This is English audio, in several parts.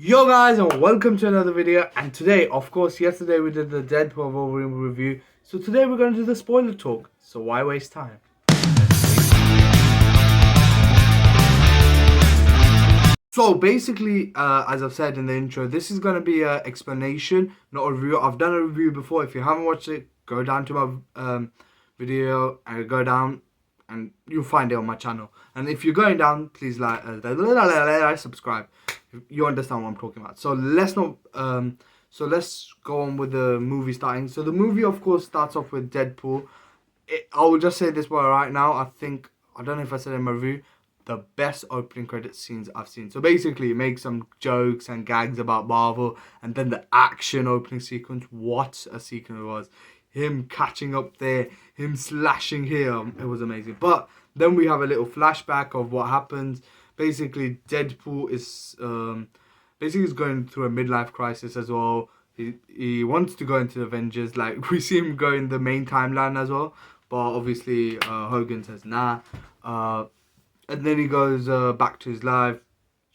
Yo guys, and welcome to another video. And today, of course, yesterday we did the Deadpool Wolverine review, so today we're going to do the spoiler talk. So why waste time? So basically, as I've said in the intro, this is going to be an explanation, not a review. I've done a review before. If you haven't watched it, go down to my video and go down and you'll find it on my channel. And if you're going down, please subscribe. You understand what I'm talking about. So let's not let's go on with the movie starting. So the movie, of course, starts off with Deadpool. I will just say this right now. I don't know if I said in my review, the best opening credit scenes I've seen. So basically, it makes some jokes and gags about Marvel, and then the action opening sequence. What a sequence it was! Him catching up there, him slashing here. It was amazing. But then we have a little flashback of what happens. Basically, Deadpool is is going through a midlife crisis as well. He wants to go into the Avengers. Like, we see him go in the main timeline as well. But obviously, Hogan says nah. And then he goes back to his life,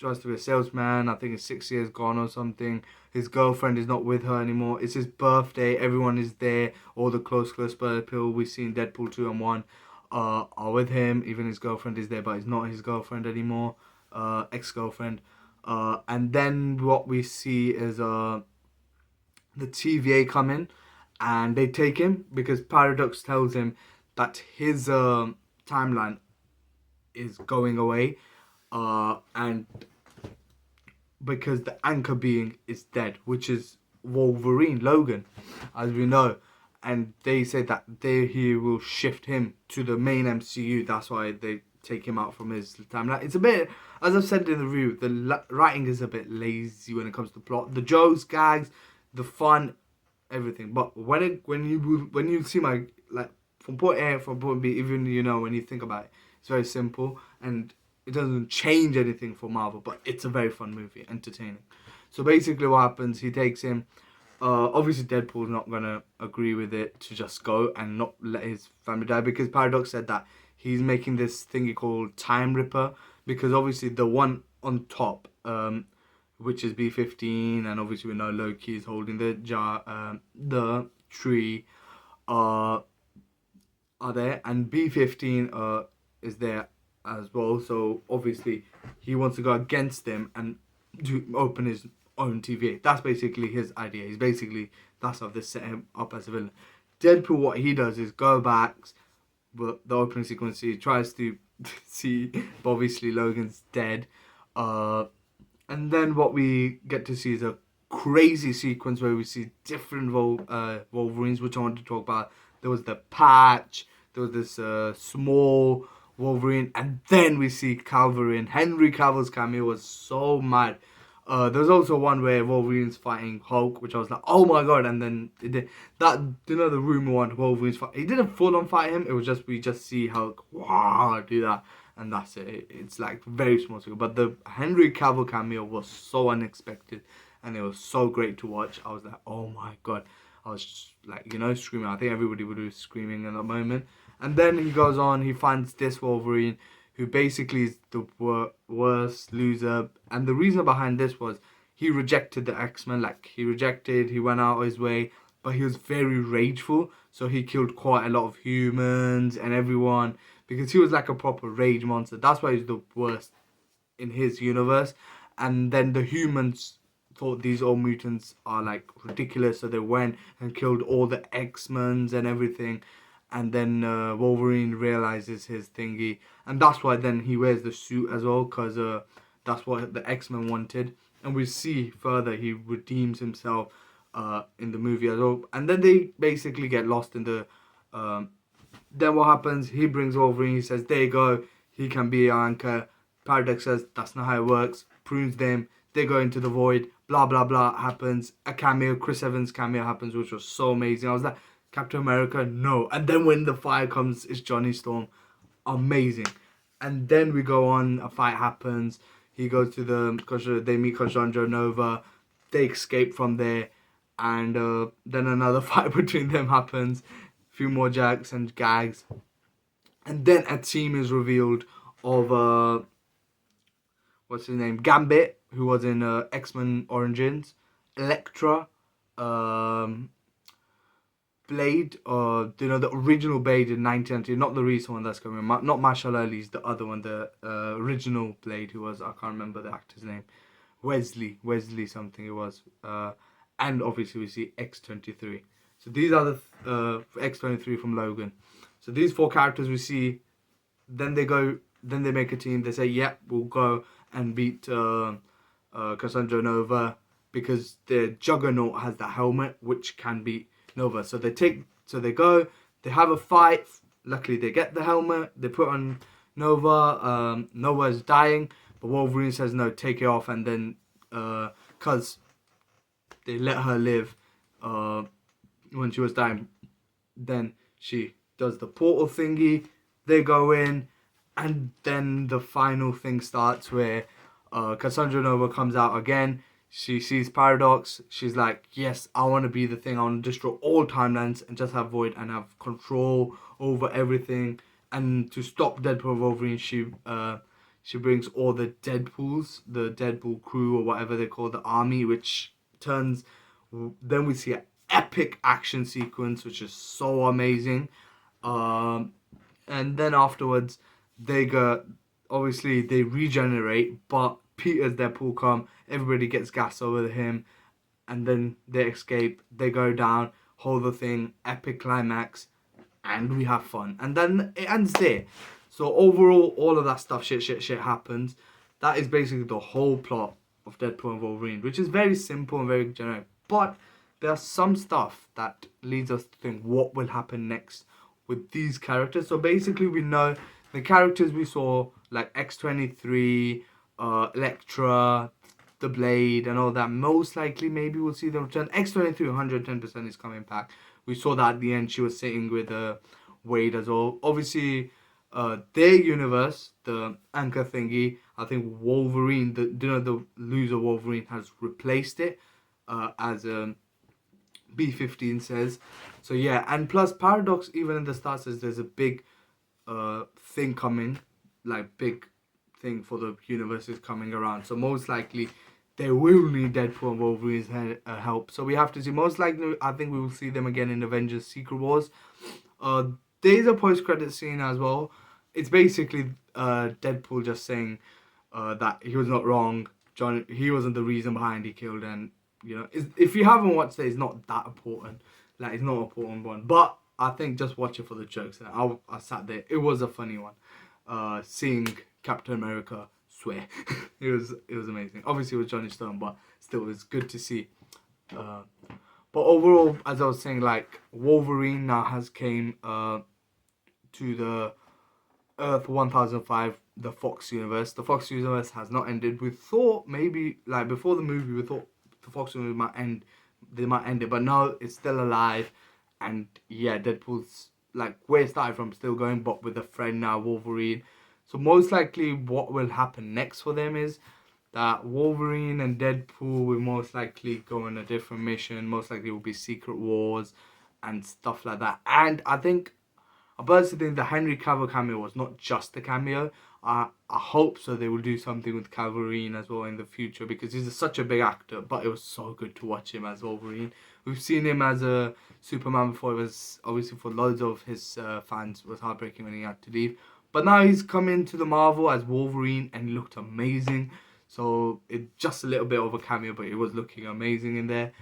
tries to be a salesman. I think it's 6 years gone or something. His girlfriend is not with her anymore. It's his birthday. Everyone is there. All the close people we see in Deadpool 2 and 1 are with him. Even his girlfriend is there, but it's not his girlfriend anymore. Ex-girlfriend. And then what we see is the TVA come in and they take him because Paradox tells him that his timeline is going away, and because the anchor being is dead, which is Wolverine, Logan, as we know, and they say that he will shift him to the main MCU. That's why they take him out from his timeline. It's a bit, as I've said in the review, the writing is a bit lazy when it comes to plot, the jokes, gags, the fun, everything. But when you see my, like, from point A from point B, even when you think about it, it's very simple and it doesn't change anything for Marvel, but it's a very fun movie, entertaining. So basically what happens, he takes him, obviously Deadpool's not going to agree with it to just go and not let his family die, because Paradox said that he's making this thingy called Time Ripper, because obviously the one on top, which is B-15, and obviously we know Loki is holding the jar, the tree, are there, and B-15 is there as well. So obviously he wants to go against them and to open his own TVA. That's basically his idea. That's how they set him up as a villain. Deadpool, what he does is go back, but the opening sequence, he tries to see, but obviously Logan's dead. And then what we get to see is a crazy sequence where we see different Wolverines, which I want to talk about. There was the Patch, there was this small Wolverine, and then we see Calvary. Henry Cavill's cameo was so mad. There's also one where Wolverine's fighting Hulk, which I was like, oh my god! And then the rumor one, Wolverine's fight. He didn't full on fight him. It was just, we just see Hulk do that, and that's it. It's like very small, but the Henry Cavill cameo was so unexpected, and it was so great to watch. I was like, oh my god! I was just like, screaming. I think everybody would be screaming in that moment. And then he goes on, he finds this Wolverine, who basically is the worst loser. And the reason behind this was he rejected the X-Men. Like, he went out his way, but he was very rageful. So he killed quite a lot of humans and everyone, because he was like a proper rage monster. That's why he's the worst in his universe. And then the humans thought these old mutants are like ridiculous, so they went and killed all the X-Men and everything. And then Wolverine realizes his thingy, and that's why then he wears the suit as well, because that's what the X-Men wanted. And we see further he redeems himself in the movie as well. And then they basically get lost in the then what happens, he brings Wolverine, he says, there you go, he can be our anchor. Paradox says that's not how it works, prunes them, they go into the void, blah blah blah happens. A cameo, Chris Evans cameo happens, which was so amazing. I was like, Captain America, no. And then when the fire comes, it's Johnny Storm. Amazing. And then we go on, a fight happens. He goes to they meet Conjunjo Nova. They escape from there. And then another fight between them happens. A few more jacks and gags. And then a team is revealed of, what's his name? Gambit, who was in X-Men Origins, Elektra, um, Blade, the original Blade in 1990, not the recent one that's coming, not Marshall Ali's, the other one, the original Blade, who was, I can't remember the actor's name, Wesley something it was, and obviously we see X-23. So these are the X-23 from Logan. So these four characters we see, then they make a team. They say, "Yep, we'll go and beat Cassandra Nova because the Juggernaut has the helmet which can beat Nova." So they go, they have a fight. Luckily, they get the helmet. They put on Nova. Nova is dying, but Wolverine says, "No, take it off." And then, cause they let her live, when she was dying, then she does the portal thingy. They go in, and then the final thing starts where Cassandra Nova comes out again. She sees Paradox. She's like, "Yes, I want to be the thing. I want to destroy all timelines and just have Void and have control over everything." And to stop Deadpool and Wolverine, she brings all the Deadpools, the Deadpool crew or whatever they call the army, which turns. Then we see an epic action sequence, which is so amazing. And then afterwards, they go. Obviously, they regenerate, but Peter's Deadpool come. Everybody gets gas over him, and then they escape. They go down, hold the thing, epic climax, and we have fun. And then it ends there. So overall, all of that stuff, shit happens. That is basically the whole plot of Deadpool and Wolverine, which is very simple and very generic. But there's some stuff that leads us to think what will happen next with these characters. So basically, we know the characters we saw, like X-23, Elektra, the Blade, and all that. Most likely, maybe we'll see them return. X-23, 110% is coming back. We saw that at the end. She was sitting with Wade as well. Obviously, their universe, the anchor thingy, I think Wolverine, the loser Wolverine, has replaced it as B-15 says. So yeah, and plus Paradox, even in the start, says there's a big thing coming, like big thing for the universes coming around. So most likely they will need Deadpool and Wolverine's help. So we have to see. Most likely, I think we will see them again in Avengers Secret Wars. There's a post-credit scene as well. It's basically Deadpool just saying that he was not wrong. He wasn't the reason behind he killed, and if you haven't watched it, it's not that important. Like, it's not an important one. But I think just watch it for the jokes. And I sat there. It was a funny one. Seeing Captain America swear. it was amazing. Obviously it was Johnny Storm, but still it was good to see. But overall, as I was saying, like, Wolverine now has came to the Earth 1005, the Fox universe. The Fox universe has not ended. We thought maybe, like, before the movie, we thought the Fox universe might end. They might end it, but no, it's still alive. And yeah, Deadpool's, like, where it started from, still going, but with a friend now, Wolverine. So most likely what will happen next for them is that Wolverine and Deadpool will most likely go on a different mission. Most likely it will be Secret Wars and stuff like that. And I personally think the Henry Cavill cameo was not just a cameo. I hope so they will do something with Wolverine as well in the future, because he's such a big actor, but it was so good to watch him as Wolverine. We've seen him as a Superman before. It was obviously, for loads of his fans, it was heartbreaking when he had to leave. But now he's come into the Marvel as Wolverine and he looked amazing. So it's just a little bit of a cameo, but it was looking amazing in there.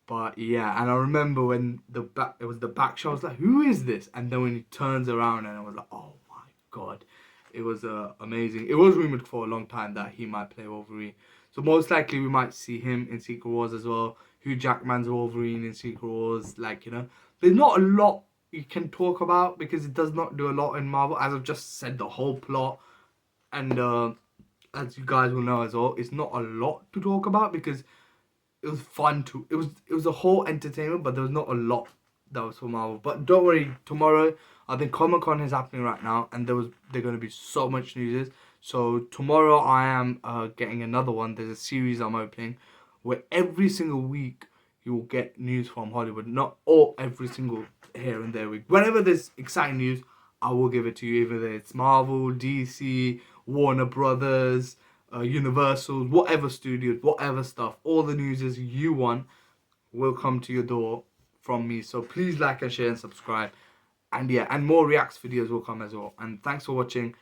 But yeah, and I remember when it was the back shot, I was like, who is this? And then when he turns around, and I was like, oh my god. It was amazing. It was rumored for a long time that he might play Wolverine. So most likely we might see him in Secret Wars as well. Hugh Jackman's Wolverine in Secret Wars. Like, there's not a lot you can talk about because it does not do a lot in Marvel. As I've just said, the whole plot. And as you guys will know as well, it's not a lot to talk about because it was fun to... It was a whole entertainment, but there was not a lot that was for Marvel. But don't worry, tomorrow, I think Comic-Con is happening right now, and they're going to be so much news. So tomorrow I am getting another one. There's a series I'm opening where every single week you will get news from Hollywood. Not all every single here and there week. Whenever there's exciting news, I will give it to you. Either it's Marvel, DC, Warner Brothers, Universal, whatever studios, whatever stuff, all the news you want will come to your door from me. So please like and share and subscribe. And yeah, and more reacts videos will come as well. And thanks for watching.